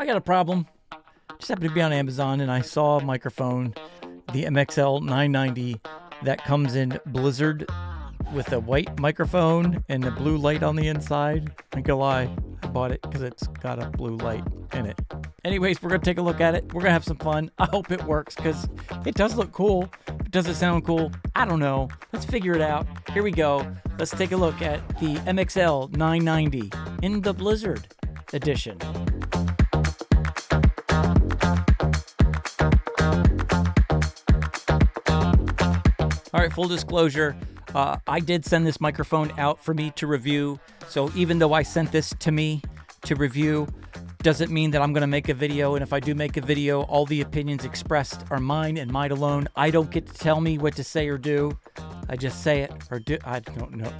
I got a problem. Just happened to be on Amazon and I saw a microphone, the MXL 990, that comes in Blizzard with a white microphone and a blue light on the inside. I ain't gonna lie, I bought it because it's got a blue light in it. Anyways, we're gonna take a look at it. We're gonna have some fun. I hope it works because it does look cool. Does it sound cool? I don't know. Let's figure it out. Here we go. Let's take a look at the MXL 990 in the Blizzard edition. All right, full disclosure, I did send this microphone out for me to review. So even though I sent this to me to review, doesn't mean that I'm going to make a video. And if I do make a video, all the opinions expressed are mine and mine alone. I don't get to tell me what to say or do. I just say it or do. I don't know.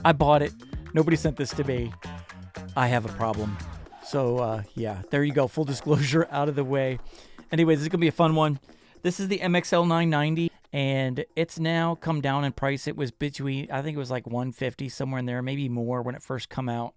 I bought it. Nobody sent this to me. I have a problem. So yeah, there you go. Full disclosure out of the way. Anyways, this is going to be a fun one. This is the MXL 990. And it's now come down in price. It was between, I think it was like $150, somewhere in there, maybe more when it first come out.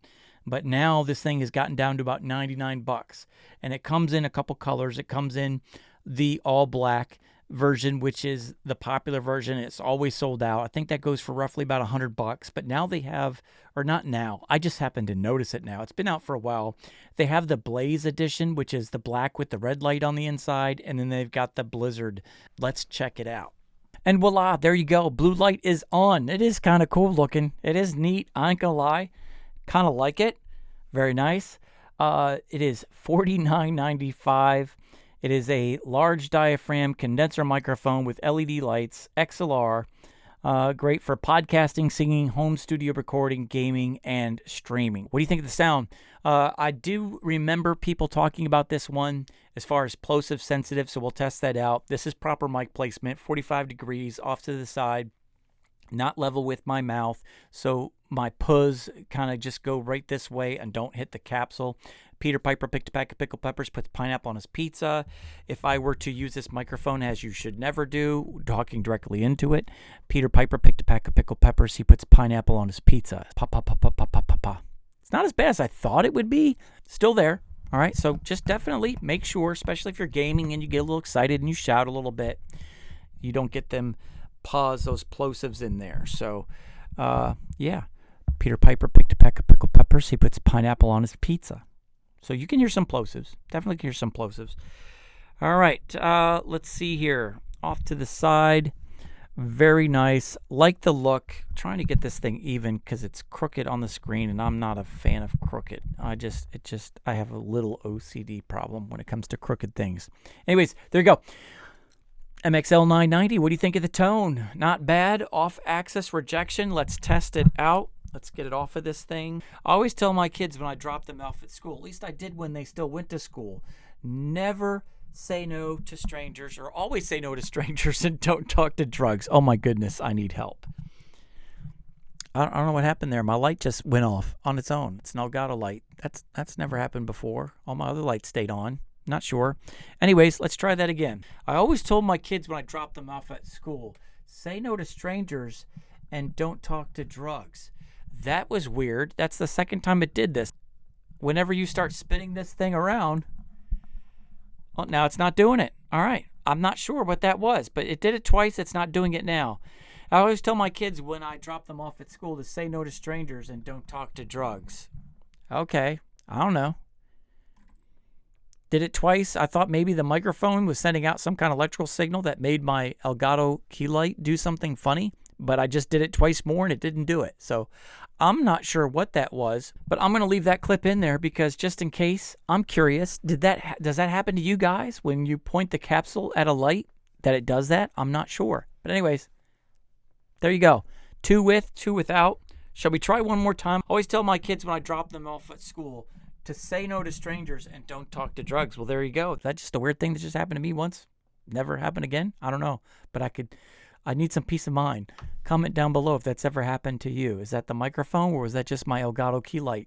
But now this thing has gotten down to about $99. And it comes in a couple colors. It comes in the all black version, which is the popular version. It's always sold out. I think that goes for roughly about $100. But now they have, or not now, I just happened to notice it now. It's been out for a while. They have the Blaze edition, which is the black with the red light on the inside. And then they've got the Blizzard. Let's check it out. And voila, there you go. Blue light is on. It is kind of cool looking. It is neat. I ain't gonna lie. Kind of like it. Very nice. It is $49.95. It is a large diaphragm condenser microphone with LED lights, XLR. Great for podcasting, singing, home studio recording, gaming, and streaming. What do you think of the sound? I do remember people talking about this one as far as plosive sensitive, so we'll test that out. This is proper mic placement, 45 degrees off to the side, not level with my mouth, so my puzz kind of just go right this way and don't hit the capsule. Peter Piper picked a pack of pickled peppers, puts pineapple on his pizza. If I were to use this microphone, as you should never do, talking directly into it, Peter Piper picked a pack of pickled peppers. He puts pineapple on his pizza. Pa, pa, pa, pa, pa, pa, pa, pa. It's not as bad as I thought it would be. Still there. All right, so just definitely make sure, especially if you're gaming and you get a little excited and you shout a little bit, you don't get them pause those plosives in there. So, yeah, Peter Piper picked a pack of pickled peppers. He puts pineapple on his pizza. So you can hear some plosives. Definitely can hear some plosives. All right, let's see here. Off to the side. Very nice. Like the look. Trying to get this thing even because it's crooked on the screen, and I'm not a fan of crooked. I have a little OCD problem when it comes to crooked things. Anyways, there you go. MXL 990. What do you think of the tone? Not bad. Off-axis rejection. Let's test it out. Let's get it off of this thing. I always tell my kids when I drop them off at school, at least I did when they still went to school, never say no to strangers, or always say no to strangers and don't talk to drugs. Oh my goodness, I need help. I don't know what happened there. My light just went off on its own. It's an Elgato light. That's never happened before. All my other lights stayed on. Not sure. Anyways, let's try that again. I always told my kids when I dropped them off at school, say no to strangers and don't talk to drugs. That was weird. That's the second time it did this. Whenever you start spinning this thing around, well, now it's not doing it. All right. I'm not sure what that was, but it did it twice. It's not doing it now. I always tell my kids when I drop them off at school to say no to strangers and don't talk to drugs. Okay. I don't know. Did it twice. I thought maybe the microphone was sending out some kind of electrical signal that made my Elgato key light do something funny, but I just did it twice more and it didn't do it. So I'm not sure what that was, but I'm going to leave that clip in there because just in case, I'm curious. Does that happen to you guys when you point the capsule at a light that it does that? I'm not sure. But anyways, there you go. 2 with, 2 without. Shall we try one more time? I always tell my kids when I drop them off at school to say no to strangers and don't talk to drugs. Well, there you go. Is that just a weird thing that just happened to me once? Never happen again? I don't know. But I need some peace of mind. Comment down below if that's ever happened to you. Is that the microphone or was that just my Elgato key light?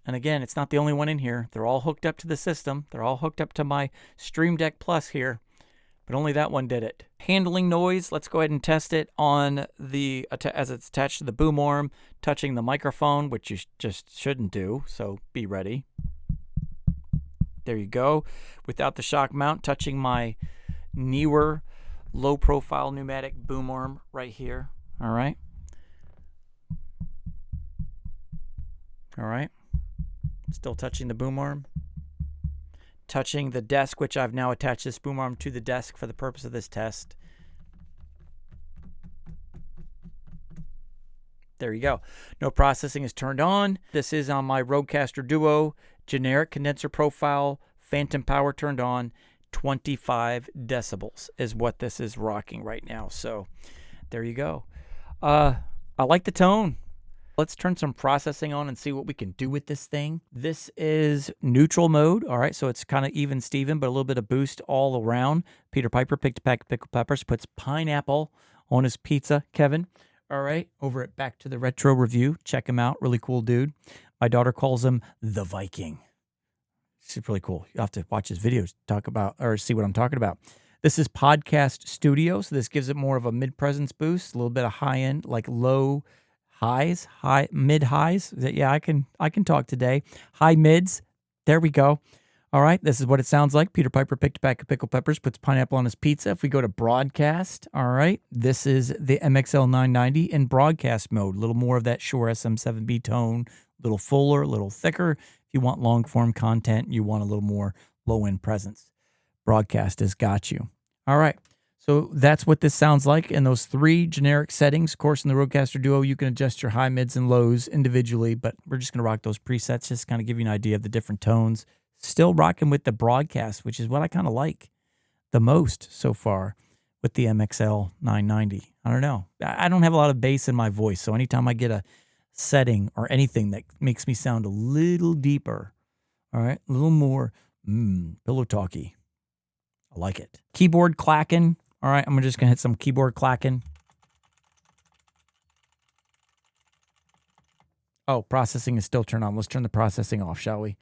And again, it's not the only one in here. They're all hooked up to the system. They're all hooked up to my Stream Deck Plus here. But only that one did it. Handling noise, let's go ahead and test it on the, as it's attached to the boom arm, touching the microphone, which you just shouldn't do, so be ready. There you go. Without the shock mount, touching my newer low-profile pneumatic boom arm right here. All right. All right. Still touching the boom arm. Touching the desk, which I've now attached this boom arm to the desk for the purpose of this test. There you go. No processing is turned on. This is on my Rodecaster Duo. Generic condenser profile. Phantom power turned on. 25 decibels is what this is rocking right now. So there you go. I like the tone. Let's turn some processing on and see what we can do with this thing. This is neutral mode. All right, so it's kind of even Steven, but a little bit of boost all around. Peter Piper picked a pack of pickled peppers, puts pineapple on his pizza. Kevin, all right, over at Back to the Retro Review. Check him out. Really cool dude. My daughter calls him the Viking. It's really cool. You have to watch his videos, talk about or see what I'm talking about. This is Podcast Studio, so this gives it more of a mid-presence boost, a little bit of high-end, like low highs, mid highs. Yeah, I can talk today. High mids. There we go. All right, this is what it sounds like. Peter Piper picked a pack of pickled peppers, puts pineapple on his pizza. If we go to broadcast, all right, this is the MXL 990 in broadcast mode. A little more of that Shure SM7B tone, a little fuller, a little thicker. If you want long form content, you want a little more low end presence. Broadcast has got you. All right. So that's what this sounds like in those 3 generic settings. Of course, in the Rodecaster Duo, you can adjust your high, mids, and lows individually, but we're just going to rock those presets, just kind of give you an idea of the different tones. Still rocking with the broadcast, which is what I kind of like the most so far with the MXL 990. I don't know. I don't have a lot of bass in my voice, so anytime I get a setting or anything that makes me sound a little deeper, all right, a little more pillow talky, I like it. Keyboard clacking. All right, I'm just going to hit some keyboard clacking. Oh, processing is still turned on. Let's turn the processing off, shall we?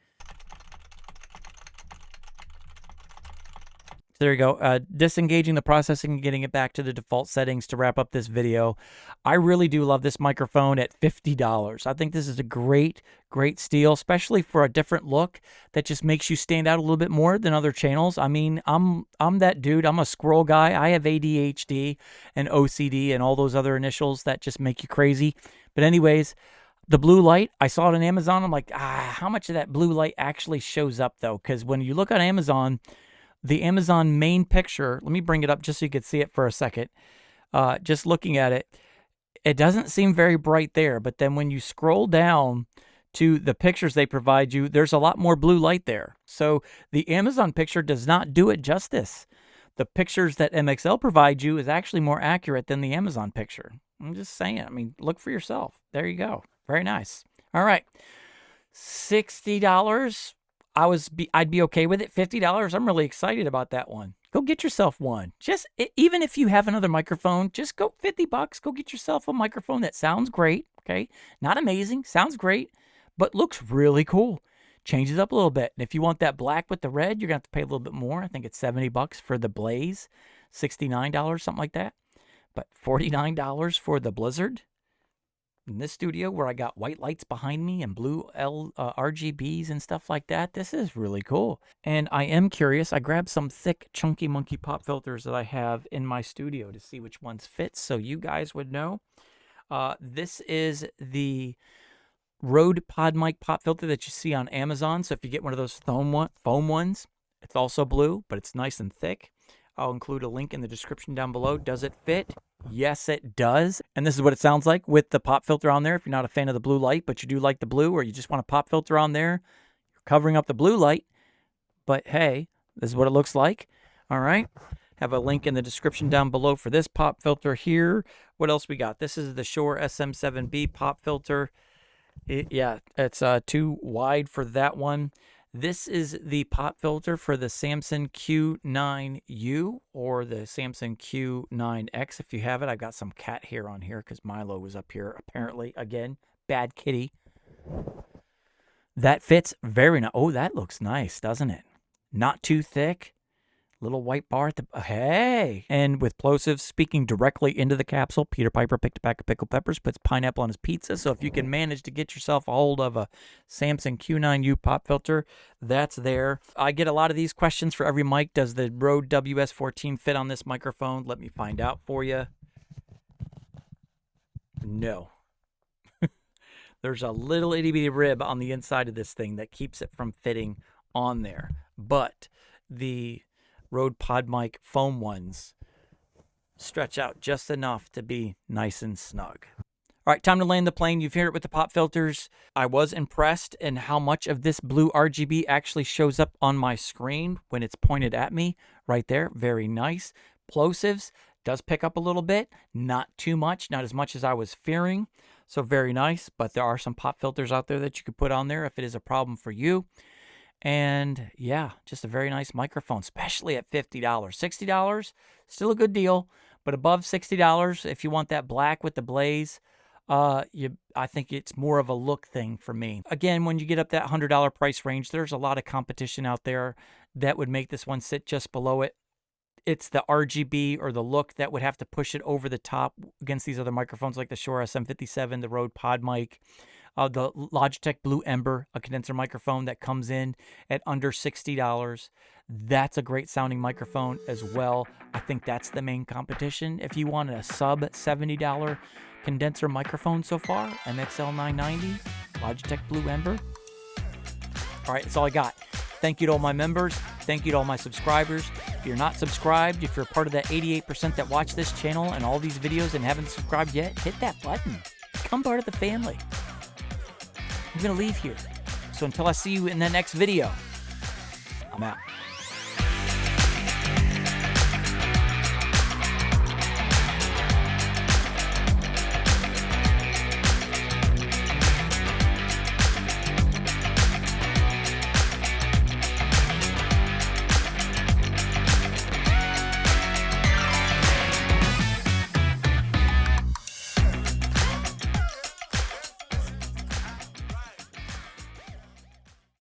There you go. Disengaging the processing and getting it back to the default settings to wrap up this video. I really do love this microphone at $50. I think this is a great, great steal, especially for a different look that just makes you stand out a little bit more than other channels. I mean, I'm that dude. I'm a squirrel guy. I have ADHD and OCD and all those other initials that just make you crazy. But anyways, the blue light, I saw it on Amazon. I'm like, how much of that blue light actually shows up, though? Because when you look on Amazon, the Amazon main picture, let me bring it up just so you can see it for a second. Just looking at it, it doesn't seem very bright there. But then when you scroll down to the pictures they provide you, there's a lot more blue light there. So the Amazon picture does not do it justice. The pictures that MXL provide you is actually more accurate than the Amazon picture. I'm just saying. I mean, look for yourself. There you go. Very nice. All right. $60. I'd be okay with it. $50, I'm really excited about that one. Go get yourself one. Just even if you have another microphone, just go $50. Go get yourself a microphone that sounds great. Okay, not amazing, sounds great, but looks really cool. Changes up a little bit. And if you want that black with the red, you're gonna have to pay a little bit more. I think it's $70 for the Blaze, $69, something like that. But $49 for the Blizzard. In this studio where I got white lights behind me and blue RGBs and stuff like that, this is really cool. And I am curious. I grabbed some thick Chunky Monkey pop filters that I have in my studio to see which ones fit so you guys would know. This is the Rode PodMic pop filter that you see on Amazon. So if you get one of those foam ones, it's also blue, but it's nice and thick. I'll include a link in the description down below. Does it fit? Yes, it does. And this is what it sounds like with the pop filter on there. If you're not a fan of the blue light, but you do like the blue, or you just want a pop filter on there, you're covering up the blue light. But hey, this is what it looks like. All right. Have a link in the description down below for this pop filter here. What else we got? This is the Shure SM7B pop filter. It's too wide for that one. This is the pop filter for the Samson Q9U or the Samson Q9X if you have it. I've got some cat hair on here because Milo was up here apparently. Again, bad kitty. That fits very nice. Oh, that looks nice, doesn't it? Not too thick. Little white bar at the, hey! And with Plosive speaking directly into the capsule, Peter Piper picked a pack of pickled peppers, puts pineapple on his pizza. So if you can manage to get yourself a hold of a Samson Q9U pop filter, that's there. I get a lot of these questions for every mic. Does the Rode WS14 fit on this microphone? Let me find out for you. No. There's a little itty bitty rib on the inside of this thing that keeps it from fitting on there. But the Rode PodMic foam ones stretch out just enough to be nice and snug. All right, time to land the plane. You've heard it with the pop filters. I was impressed in how much of this blue RGB actually shows up on my screen when it's pointed at me right there. Very nice. Plosives does pick up a little bit, not too much, not as much as I was fearing. So very nice, but there are some pop filters out there that you could put on there if it is a problem for you. And yeah, just a very nice microphone, especially at $50. $60, still a good deal, but above $60, if you want that black with the blaze, I think it's more of a look thing for me. Again, when you get up that $100 price range, there's a lot of competition out there that would make this one sit just below it. It's the RGB or the look that would have to push it over the top against these other microphones like the Shure SM57, the Rode PodMic, the Logitech Blue Ember, a condenser microphone that comes in at under $60. That's a great sounding microphone as well. I think that's the main competition. If you want a sub $70 condenser microphone so far, MXL 990, Logitech Blue Ember. All right, that's all I got. Thank you to all my members. Thank you to all my subscribers. If you're not subscribed, if you're part of that 88% that watch this channel and all these videos and haven't subscribed yet, hit that button. Become part of the family. I'm going to leave here. So until I see you in the next video, I'm out.